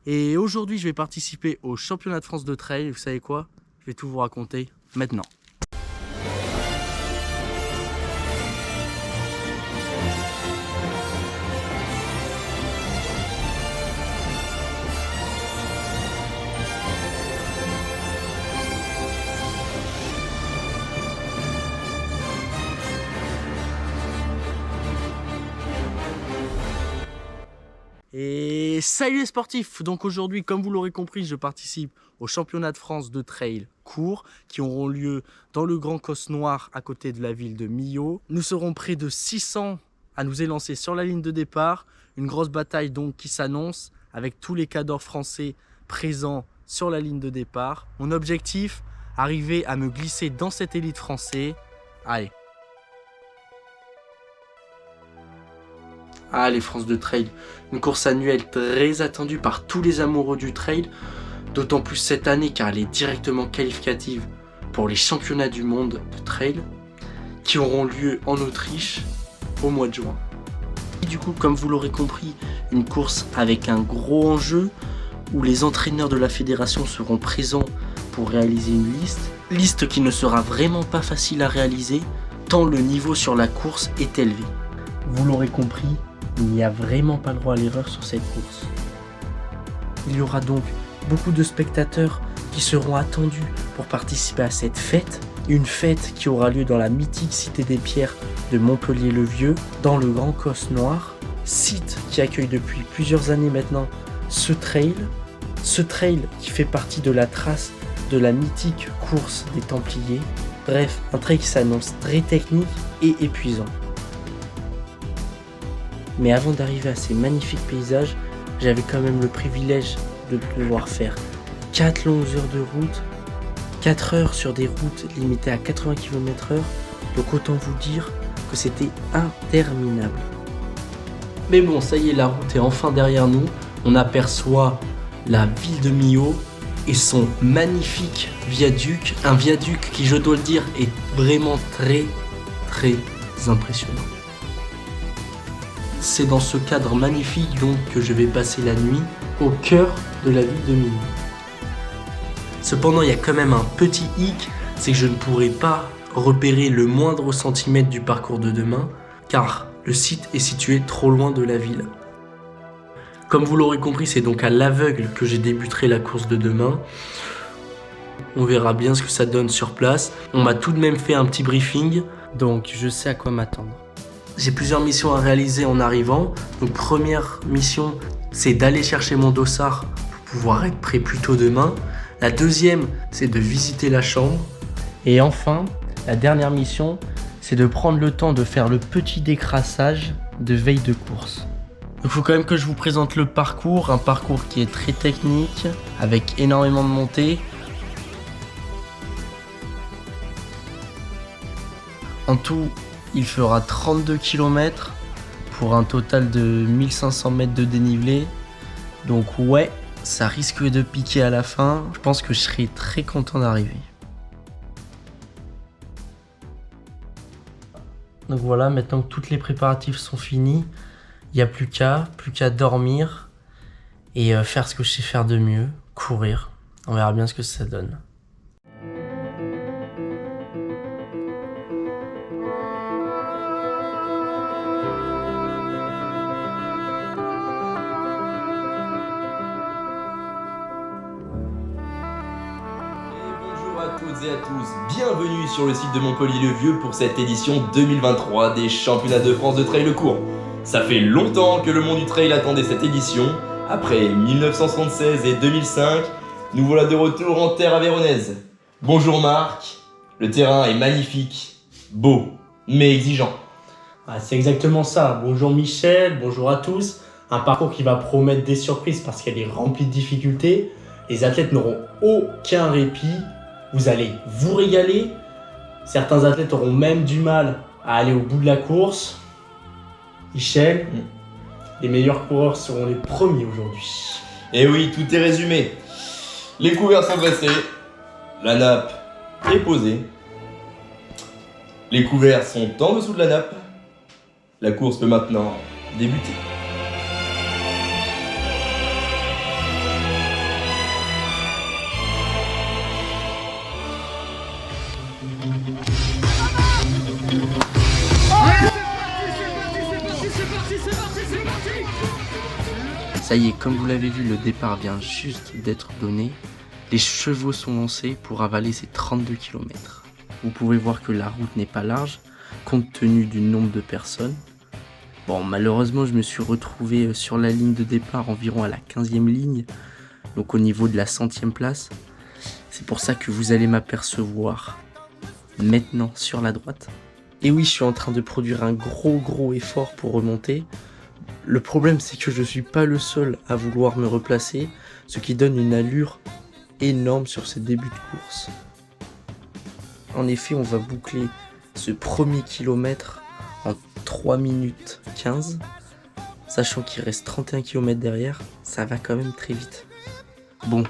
Et aujourd'hui, je vais participer au championnat de France de trail. Vous savez quoi? Je vais tout vous raconter maintenant. Et salut les sportifs! Donc aujourd'hui, comme vous l'aurez compris, je participe au championnat de France de trail court qui auront lieu dans le Grand Causse Noir à côté de la ville de Millau. Nous serons près de 600 à nous élancer sur la ligne de départ. Une grosse bataille donc qui s'annonce avec tous les cadors français présents sur la ligne de départ. Mon objectif, arriver à me glisser dans cette élite français. Allez! Ah, les France de Trail, une course annuelle très attendue par tous les amoureux du trail, d'autant plus cette année car elle est directement qualificative pour les championnats du monde de trail qui auront lieu en Autriche au mois de juin. Et du coup, comme vous l'aurez compris, une course avec un gros enjeu où les entraîneurs de la fédération seront présents pour réaliser une liste qui ne sera vraiment pas facile à réaliser tant le niveau sur la course est élevé. Vous l'aurez compris, il n'y a vraiment pas le droit à l'erreur sur cette course. Il y aura donc beaucoup de spectateurs qui seront attendus pour participer à cette fête. Une fête qui aura lieu dans la mythique Cité des Pierres de Montpellier-le-Vieux, dans le Grand Causse Noir, site qui accueille depuis plusieurs années maintenant ce trail qui fait partie de la trace de la mythique course des Templiers. Bref, un trail qui s'annonce très technique et épuisant. Mais avant d'arriver à ces magnifiques paysages, j'avais quand même le privilège de pouvoir faire 4 longues heures de route, 4 heures sur des routes limitées à 80 km/h, donc autant vous dire que c'était interminable. Mais bon, ça y est, la route est enfin derrière nous, on aperçoit la ville de Millau et son magnifique viaduc, un viaduc qui, je dois le dire, est vraiment très impressionnant. C'est dans ce cadre magnifique donc que je vais passer la nuit au cœur de la ville de Millau. Cependant, il y a quand même un petit hic, c'est que je ne pourrai pas repérer le moindre centimètre du parcours de demain, car le site est situé trop loin de la ville. Comme vous l'aurez compris, c'est donc à l'aveugle que j'ai débuterai la course de demain. On verra bien ce que ça donne sur place. On m'a tout de même fait un petit briefing, donc je sais à quoi m'attendre. J'ai plusieurs missions à réaliser en arrivant. Donc première mission, c'est d'aller chercher mon dossard pour pouvoir être prêt plus tôt demain. La deuxième, c'est de visiter la chambre. Et enfin, la dernière mission, c'est de prendre le temps de faire le petit décrassage de veille de course. Il faut quand même que je vous présente le parcours, un parcours qui est très technique, avec énormément de montées. En tout, il fera 32 km pour un total de 1500 mètres de dénivelé. Donc ouais, ça risque de piquer à la fin. Je pense que je serai très content d'arriver. Donc voilà, maintenant que tous les préparatifs sont finis, il n'y a plus qu'à dormir et faire ce que je sais faire de mieux, courir. On verra bien ce que ça donne. Toutes et à tous, bienvenue sur le site de Montpellier-le-Vieux pour cette édition 2023 des championnats de France de trail court. Ça fait longtemps que le monde du trail attendait cette édition. Après 1976 et 2005, nous voilà de retour en terre aveyronnaise. Bonjour Marc, le terrain est magnifique, beau, mais exigeant. Ah, c'est exactement ça. Bonjour Michel, bonjour à tous. Un parcours qui va promettre des surprises parce qu'elle est remplie de difficultés. Les athlètes n'auront aucun répit. Vous allez vous régaler. Certains athlètes auront même du mal à aller au bout de la course. Michel, les meilleurs coureurs seront les premiers aujourd'hui. Et oui, tout est résumé. Les couverts sont dressés, la nappe est posée. Les couverts sont en dessous de la nappe. La course peut maintenant débuter. Ça y est, comme vous l'avez vu, le départ vient juste d'être donné. Les chevaux sont lancés pour avaler ces 32 km. Vous pouvez voir que la route n'est pas large, compte tenu du nombre de personnes. Bon, malheureusement, je me suis retrouvé sur la ligne de départ environ à la 15e ligne, donc au niveau de la 100e place. C'est pour ça que vous allez m'apercevoir maintenant sur la droite. Et oui, je suis en train de produire un gros effort pour remonter. Le problème, c'est que je suis pas le seul à vouloir me replacer, ce qui donne une allure énorme sur ces débuts de course. En effet, on va boucler ce premier kilomètre en 3 minutes 15, sachant qu'il reste 31 km derrière, ça va quand même très vite. Bon,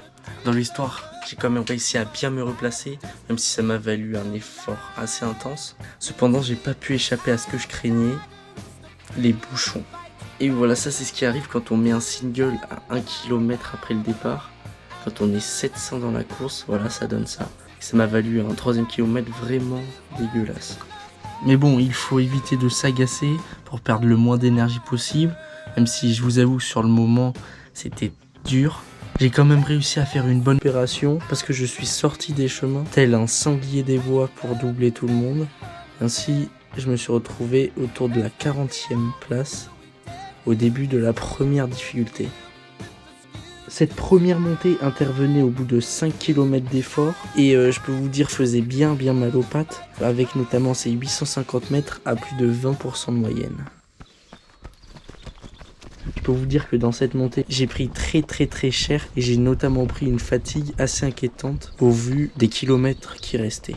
dans l'histoire, j'ai quand même réussi à bien me replacer, même si ça m'a valu un effort assez intense. Cependant, j'ai pas pu échapper à ce que je craignais, les bouchons. Et voilà, ça c'est ce qui arrive quand on met un single à 1 km après le départ. Quand on est 700 dans la course, voilà, ça donne ça. Et ça m'a valu un 3e kilomètre vraiment dégueulasse. Mais bon, il faut éviter de s'agacer pour perdre le moins d'énergie possible. Même si je vous avoue, sur le moment, c'était dur. J'ai quand même réussi à faire une bonne opération parce que je suis sorti des chemins tel un sanglier des bois pour doubler tout le monde. Ainsi, je me suis retrouvé autour de la 40e place au début de la première difficulté. Cette première montée intervenait au bout de 5 km d'effort et je peux vous dire faisait bien mal aux pattes, avec notamment ces 850 mètres à plus de 20% de moyenne. Je peux vous dire que dans cette montée, j'ai pris très cher et j'ai notamment pris une fatigue assez inquiétante au vu des kilomètres qui restaient.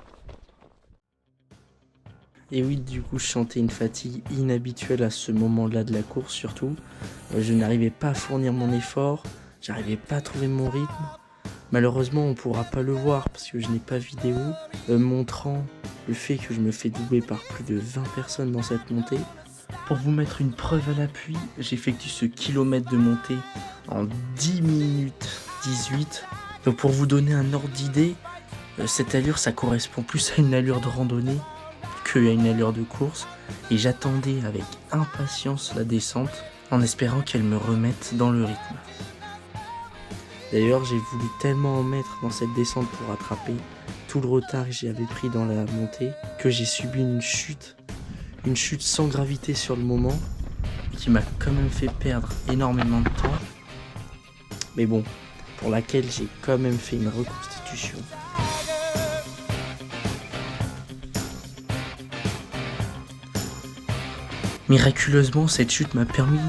Et oui, du coup, je sentais une fatigue inhabituelle à ce moment-là de la course surtout. Je n'arrivais pas à fournir mon effort. J'arrivais pas à trouver mon rythme. Malheureusement, on pourra pas le voir parce que je n'ai pas vidéo montrant le fait que je me fais doubler par plus de 20 personnes dans cette montée. Pour vous mettre une preuve à l'appui, j'effectue ce kilomètre de montée en 10 minutes 18. Donc pour vous donner un ordre d'idée, cette allure, ça correspond plus à une allure de randonnée qu'à une allure de course. Et j'attendais avec impatience la descente en espérant qu'elle me remette dans le rythme. D'ailleurs, j'ai voulu tellement en mettre dans cette descente pour rattraper tout le retard que j'avais pris dans la montée que j'ai subi une chute sans gravité sur le moment qui m'a quand même fait perdre énormément de temps. Mais bon, pour laquelle j'ai quand même fait une reconstitution. Miraculeusement, cette chute m'a permis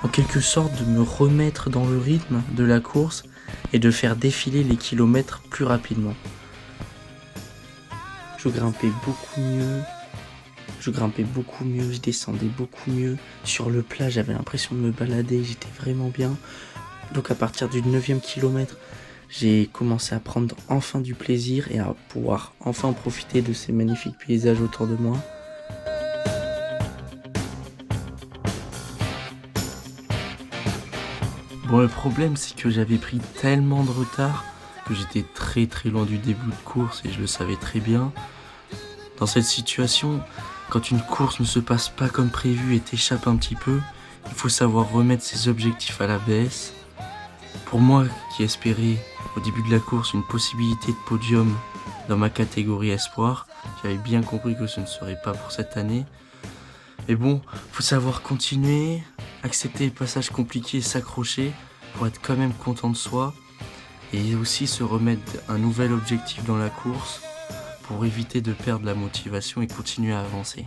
en quelque sorte de me remettre dans le rythme de la course et de faire défiler les kilomètres plus rapidement. Je grimpais beaucoup mieux, je descendais beaucoup mieux. Sur le plat, j'avais l'impression de me balader, j'étais vraiment bien. Donc à partir du 9e kilomètre, j'ai commencé à prendre enfin du plaisir et à pouvoir enfin profiter de ces magnifiques paysages autour de moi. Bon, le problème, c'est que j'avais pris tellement de retard que j'étais très loin du début de course et je le savais très bien. Dans cette situation, quand une course ne se passe pas comme prévu et t'échappe un petit peu, il faut savoir remettre ses objectifs à la baisse. Pour moi, qui espérais au début de la course une possibilité de podium dans ma catégorie espoir, j'avais bien compris que ce ne serait pas pour cette année. Mais bon, faut savoir continuer, accepter les passages compliqués et s'accrocher pour être quand même content de soi et aussi se remettre un nouvel objectif dans la course pour éviter de perdre la motivation et continuer à avancer.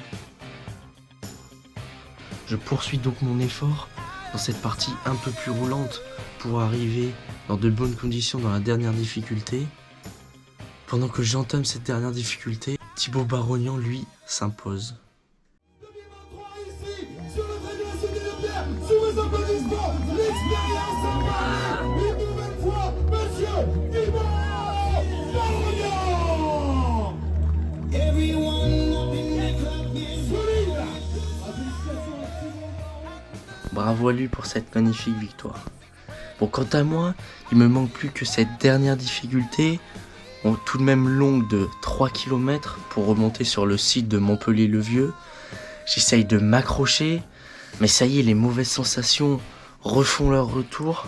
Je poursuis donc mon effort dans cette partie un peu plus roulante pour arriver dans de bonnes conditions dans la dernière difficulté. Pendant que j'entame cette dernière difficulté, Thibaut Barognan, lui, s'impose. Sur le vrai de la sous les applaudissements, l'expérience en main, une nouvelle fois, monsieur Thibaut Barognan. Everyone up in the club is solide. Bravo à lui pour cette magnifique victoire. Bon, quant à moi, il me manque plus que cette dernière difficulté, tout de même longue de 3 km pour remonter sur le site de Montpellier-le-Vieux. J'essaye de m'accrocher, mais ça y est, les mauvaises sensations refont leur retour.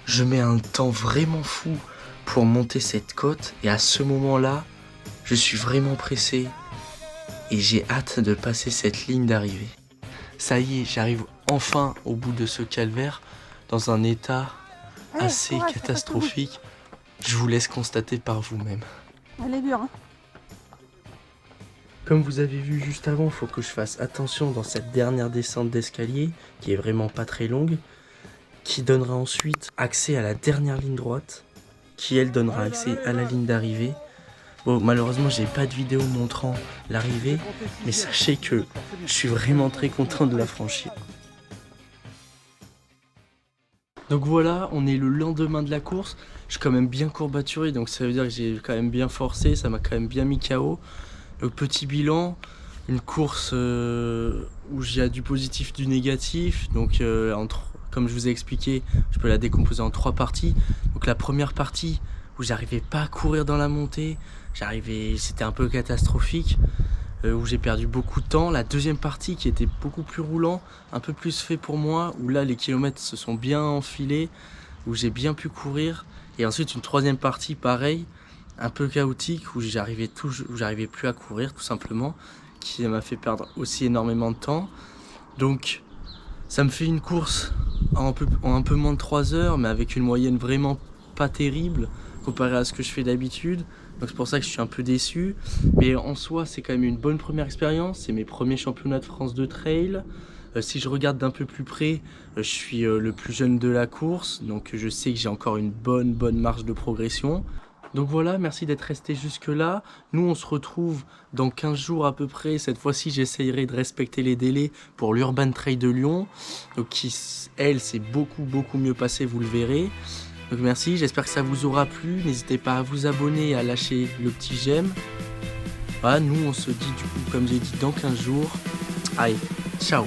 Je mets un temps vraiment fou pour monter cette côte et à ce moment-là, je suis vraiment pressé et j'ai hâte de passer cette ligne d'arrivée. Ça y est, j'arrive enfin au bout de ce calvaire dans un état assez catastrophique. Je vous laisse constater par vous-même. Elle est dure, hein. Comme vous avez vu juste avant, il faut que je fasse attention dans cette dernière descente d'escalier, qui est vraiment pas très longue, qui donnera ensuite accès à la dernière ligne droite, qui elle donnera accès à la ligne d'arrivée. Bon, malheureusement, j'ai pas de vidéo montrant l'arrivée, mais sachez que je suis vraiment très content de la franchir. Donc voilà, on est le lendemain de la course. Je suis quand même bien courbaturé, donc ça veut dire que j'ai quand même bien forcé, ça m'a quand même bien mis KO. Le petit bilan, une course où il y a du positif, du négatif. Donc comme je vous ai expliqué, je peux la décomposer en 3 parties. Donc la première partie où j'arrivais pas à courir dans la montée, c'était un peu catastrophique, où j'ai perdu beaucoup de temps. La deuxième partie qui était beaucoup plus roulant, un peu plus fait pour moi, où là les kilomètres se sont bien enfilés, où j'ai bien pu courir. Et ensuite une troisième partie pareil, un peu chaotique, où j'arrivais plus à courir tout simplement, qui m'a fait perdre aussi énormément de temps. Donc ça me fait une course en un peu moins de 3 heures, mais avec une moyenne vraiment pas terrible comparé à ce que je fais d'habitude. Donc c'est pour ça que je suis un peu déçu. Mais en soi, c'est quand même une bonne première expérience. C'est mes premiers championnats de France de trail. Si je regarde d'un peu plus près, je suis le plus jeune de la course. Donc je sais que j'ai encore une bonne marge de progression. Donc voilà, merci d'être resté jusque là. Nous on se retrouve dans 15 jours à peu près. Cette fois-ci j'essayerai de respecter les délais pour l'Urban Trail de Lyon. Donc qui, elle, s'est beaucoup mieux passée, vous le verrez. Donc merci, j'espère que ça vous aura plu. N'hésitez pas à vous abonner et à lâcher le petit j'aime. Voilà, nous on se dit du coup, comme j'ai dit, dans 15 jours. Allez, ciao.